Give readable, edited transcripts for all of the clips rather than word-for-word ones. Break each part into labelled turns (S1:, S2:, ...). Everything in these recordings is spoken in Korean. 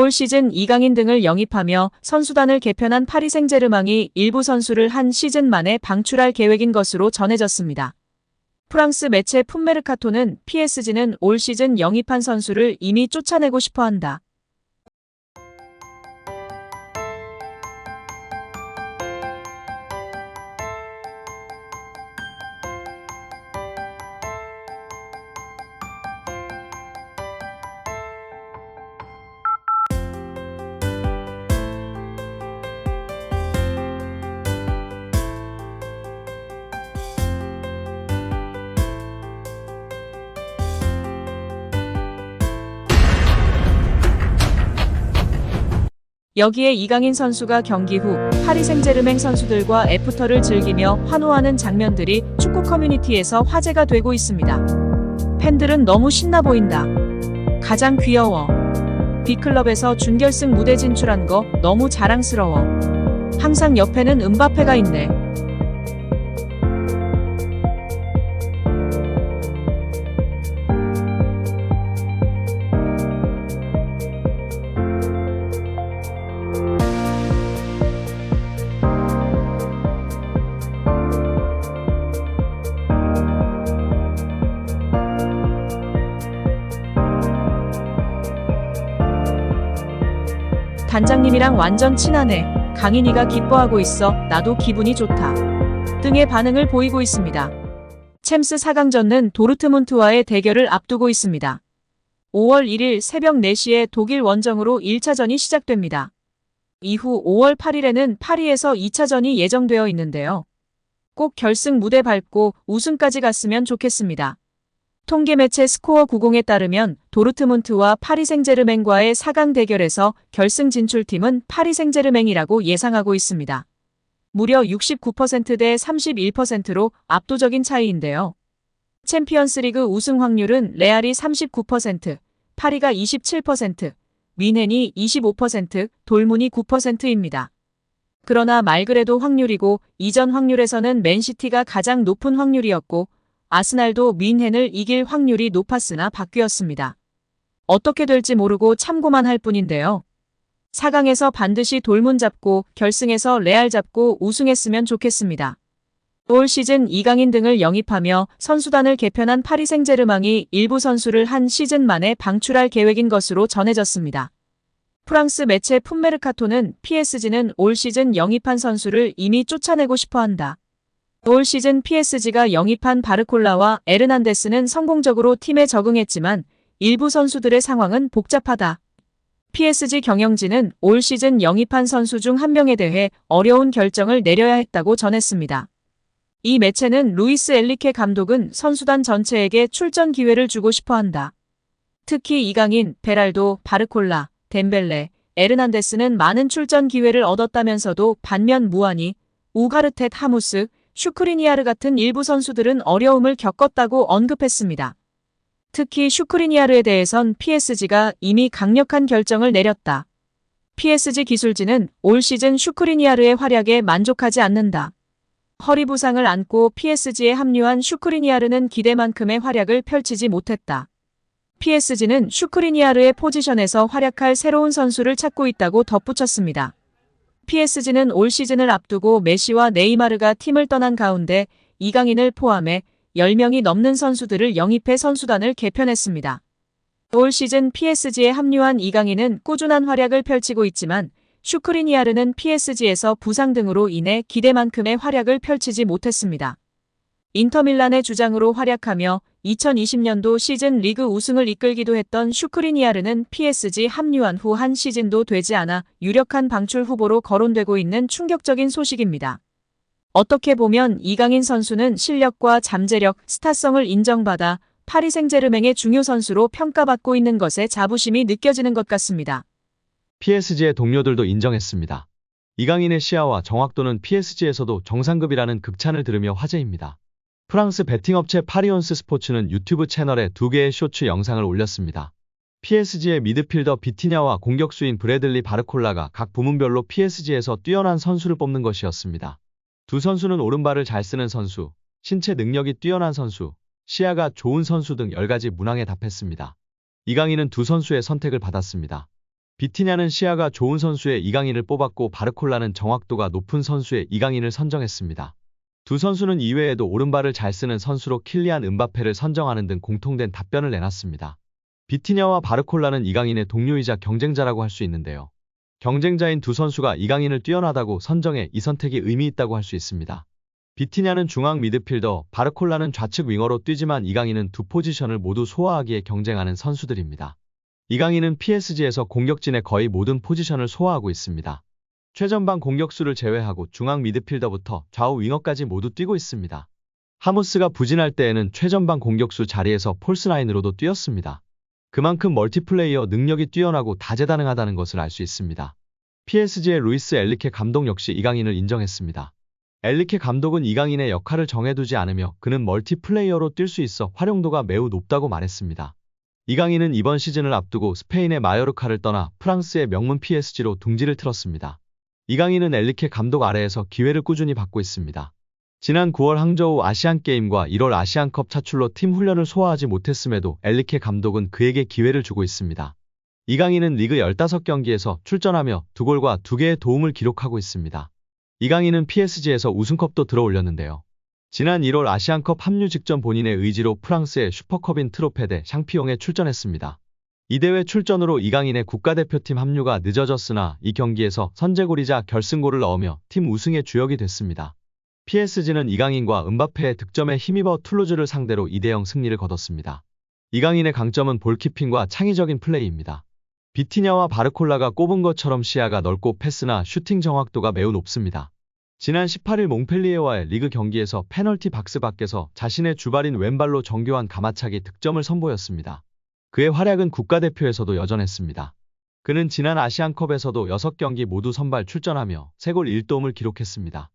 S1: 올 시즌 이강인 등을 영입하며 선수단을 개편한 파리 생제르맹이 일부 선수를 한 시즌 만에 방출할 계획인 것으로 전해졌습니다. 프랑스 매체 풋메르카토는 PSG는 올 시즌 영입한 선수를 이미 쫓아내고 싶어 한다. 여기에 이강인 선수가 경기 후 파리 생제르맹 선수들과 애프터를 즐기며 환호하는 장면들이 축구 커뮤니티에서 화제가 되고 있습니다. 팬들은 너무 신나 보인다. 가장 귀여워. B클럽에서 준결승 무대 진출한 거 너무 자랑스러워. 항상 옆에는 음바페가 있네. 단장님이랑 완전 친하네. 강인이가 기뻐하고 있어. 나도 기분이 좋다. 등의 반응을 보이고 있습니다. 챔스 4강전은 도르트문트와의 대결을 앞두고 있습니다. 5월 1일 새벽 4시에 독일 원정으로 1차전이 시작됩니다. 이후 5월 8일에는 파리에서 2차전이 예정되어 있는데요. 꼭 결승 무대 밟고 우승까지 갔으면 좋겠습니다. 통계 매체 스코어 90에 따르면 도르트문트와 파리 생제르맹과의 4강 대결에서 결승 진출팀은 파리 생제르맹이라고 예상하고 있습니다. 무려 69%대 31%로 압도적인 차이인데요. 챔피언스리그 우승 확률은 레알이 39%, 파리가 27%, 뮌헨이 25%, 돌문이 9%입니다. 그러나 말 그래도 확률이고 이전 확률에서는 맨시티가 가장 높은 확률이었고 아스날도 뮌헨을 이길 확률이 높았으나 바뀌었습니다. 어떻게 될지 모르고 참고만 할 뿐인데요. 4강에서 반드시 돌문 잡고 결승에서 레알 잡고 우승했으면 좋겠습니다. 올 시즌 이강인 등을 영입하며 선수단을 개편한 파리 생제르맹이 일부 선수를 한 시즌 만에 방출할 계획인 것으로 전해졌습니다. 프랑스 매체 풋메르카토는 PSG는 올 시즌 영입한 선수를 이미 쫓아내고 싶어 한다. 올 시즌 PSG가 영입한 바르콜라와 에르난데스는 성공적으로 팀에 적응했지만 일부 선수들의 상황은 복잡하다. PSG 경영진은 올 시즌 영입한 선수 중 한 명에 대해 어려운 결정을 내려야 했다고 전했습니다. 이 매체는 루이스 엘리케 감독은 선수단 전체에게 출전 기회를 주고 싶어 한다. 특히 이강인, 베랄도, 바르콜라, 덴벨레, 에르난데스는 많은 출전 기회를 얻었다면서도 반면 무아니, 우가르텟 하무스, 슈크리니아르 같은 일부 선수들은 어려움을 겪었다고 언급했습니다. 특히 슈크리니아르에 대해선 PSG가 이미 강력한 결정을 내렸다. PSG 기술진은 올 시즌 슈크리니아르의 활약에 만족하지 않는다. 허리 부상을 안고 PSG에 합류한 슈크리니아르는 기대만큼의 활약을 펼치지 못했다. PSG는 슈크리니아르의 포지션에서 활약할 새로운 선수를 찾고 있다고 덧붙였습니다. PSG는 올 시즌을 앞두고 메시와 네이마르가 팀을 떠난 가운데 이강인을 포함해 10명이 넘는 선수들을 영입해 선수단을 개편했습니다. 올 시즌 PSG에 합류한 이강인은 꾸준한 활약을 펼치고 있지만 슈크리니아르는 PSG에서 부상 등으로 인해 기대만큼의 활약을 펼치지 못했습니다. 인터밀란의 주장으로 활약하며 2020년도 시즌 리그 우승을 이끌기도 했던 슈크리니아르는 PSG 합류한 후 한 시즌도 되지 않아 유력한 방출 후보로 거론되고 있는 충격적인 소식입니다. 어떻게 보면 이강인 선수는 실력과 잠재력, 스타성을 인정받아 파리 생제르맹의 중요 선수로 평가받고 있는 것에 자부심이 느껴지는 것 같습니다.
S2: PSG의 동료들도 인정했습니다. 이강인의 시야와 정확도는 PSG에서도 정상급이라는 극찬을 들으며 화제입니다. 프랑스 베팅업체 파리온스 스포츠는 유튜브 채널에 2개의 쇼츠 영상을 올렸습니다. PSG의 미드필더 비티냐와 공격수인 브래들리 바르콜라가 각 부문별로 PSG에서 뛰어난 선수를 뽑는 것이었습니다. 두 선수는 오른발을 잘 쓰는 선수, 신체 능력이 뛰어난 선수, 시야가 좋은 선수 등 10가지 문항에 답했습니다. 이강인은 두 선수의 선택을 받았습니다. 비티냐는 시야가 좋은 선수의 이강인을 뽑았고 바르콜라는 정확도가 높은 선수의 이강인을 선정했습니다. 두 선수는 이외에도 오른발을 잘 쓰는 선수로 킬리안 음바페를 선정하는 등 공통된 답변을 내놨습니다. 비티냐와 바르콜라는 이강인의 동료이자 경쟁자라고 할 수 있는데요. 경쟁자인 두 선수가 이강인을 뛰어나다고 선정해 이 선택이 의미 있다고 할 수 있습니다. 비티냐는 중앙 미드필더, 바르콜라는 좌측 윙어로 뛰지만 이강인은 두 포지션을 모두 소화하기에 경쟁하는 선수들입니다. 이강인은 PSG에서 공격진의 거의 모든 포지션을 소화하고 있습니다. 최전방 공격수를 제외하고 중앙 미드필더부터 좌우 윙어까지 모두 뛰고 있습니다. 하무스가 부진할 때에는 최전방 공격수 자리에서 폴스나인으로도 뛰었습니다. 그만큼 멀티플레이어 능력이 뛰어나고 다재다능하다는 것을 알 수 있습니다. PSG의 루이스 엘리케 감독 역시 이강인을 인정했습니다. 엘리케 감독은 이강인의 역할을 정해두지 않으며 그는 멀티플레이어로 뛸 수 있어 활용도가 매우 높다고 말했습니다. 이강인은 이번 시즌을 앞두고 스페인의 마요르카를 떠나 프랑스의 명문 PSG로 둥지를 틀었습니다. 이강인은 엘리케 감독 아래에서 기회를 꾸준히 받고 있습니다. 지난 9월 항저우 아시안게임과 1월 아시안컵 차출로 팀 훈련을 소화하지 못했음에도 엘리케 감독은 그에게 기회를 주고 있습니다. 이강인은 리그 15경기에서 출전하며 2골과 2개의 도움을 기록하고 있습니다. 이강인은 PSG에서 우승컵도 들어올렸는데요. 지난 1월 아시안컵 합류 직전 본인의 의지로 프랑스의 슈퍼컵인 트로페 대 샹피용에 출전했습니다. 이 대회 출전으로 이강인의 국가대표팀 합류가 늦어졌으나 이 경기에서 선제골이자 결승골을 넣으며 팀 우승의 주역이 됐습니다. PSG는 이강인과 음바페의 득점에 힘입어 툴루즈를 상대로 2대0 승리를 거뒀습니다. 이강인의 강점은 볼키핑과 창의적인 플레이입니다. 비티냐와 바르콜라가 꼽은 것처럼 시야가 넓고 패스나 슈팅 정확도가 매우 높습니다. 지난 18일 몽펠리에와의 리그 경기에서 페널티 박스 밖에서 자신의 주발인 왼발로 정교한 가마차기 득점을 선보였습니다. 그의 활약은 국가대표에서도 여전했습니다. 그는 지난 아시안컵에서도 6경기 모두 선발 출전하며 3골 1도움을 기록했습니다.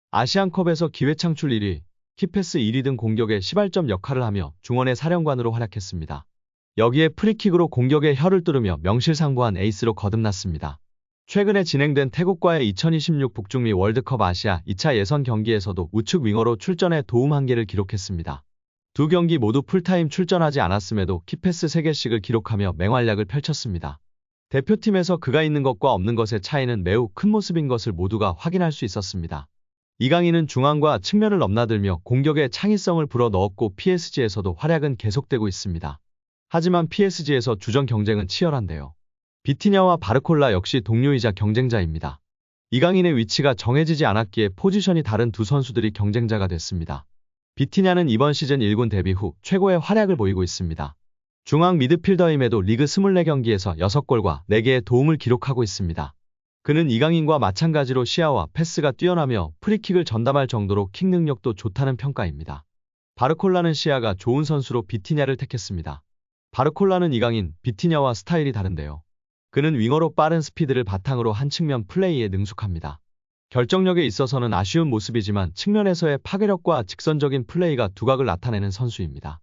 S2: 아시안컵에서 기회창출 1위, 키패스 1위 등 공격의 시발점 역할을 하며 중원의 사령관으로 활약했습니다. 여기에 프리킥으로 공격의 혀를 뚫으며 명실상부한 에이스로 거듭났습니다. 최근에 진행된 태국과의 2026 북중미 월드컵 아시아 2차 예선 경기에서도 우측 윙어로 출전해 도움 1개를 기록했습니다. 두 경기 모두 풀타임 출전하지 않았음에도 키패스 3개씩을 기록하며 맹활약을 펼쳤습니다. 대표팀에서 그가 있는 것과 없는 것의 차이는 매우 큰 모습인 것을 모두가 확인할 수 있었습니다. 이강인은 중앙과 측면을 넘나들며 공격의 창의성을 불어넣었고 PSG에서도 활약은 계속되고 있습니다. 하지만 PSG에서 주전 경쟁은 치열한데요. 비티냐와 바르콜라 역시 동료이자 경쟁자입니다. 이강인의 위치가 정해지지 않았기에 포지션이 다른 두 선수들이 경쟁자가 됐습니다. 비티냐는 이번 시즌 1군 데뷔 후 최고의 활약을 보이고 있습니다. 중앙 미드필더임에도 리그 24경기에서 6골과 4개의 도움을 기록하고 있습니다. 그는 이강인과 마찬가지로 시야와 패스가 뛰어나며 프리킥을 전담할 정도로 킥 능력도 좋다는 평가입니다. 바르콜라는 시야가 좋은 선수로 비티냐를 택했습니다. 바르콜라는 이강인, 비티냐와 스타일이 다른데요. 그는 윙어로 빠른 스피드를 바탕으로 한 측면 플레이에 능숙합니다. 결정력에 있어서는 아쉬운 모습이지만 측면에서의 파괴력과 직선적인 플레이가 두각을 나타내는 선수입니다.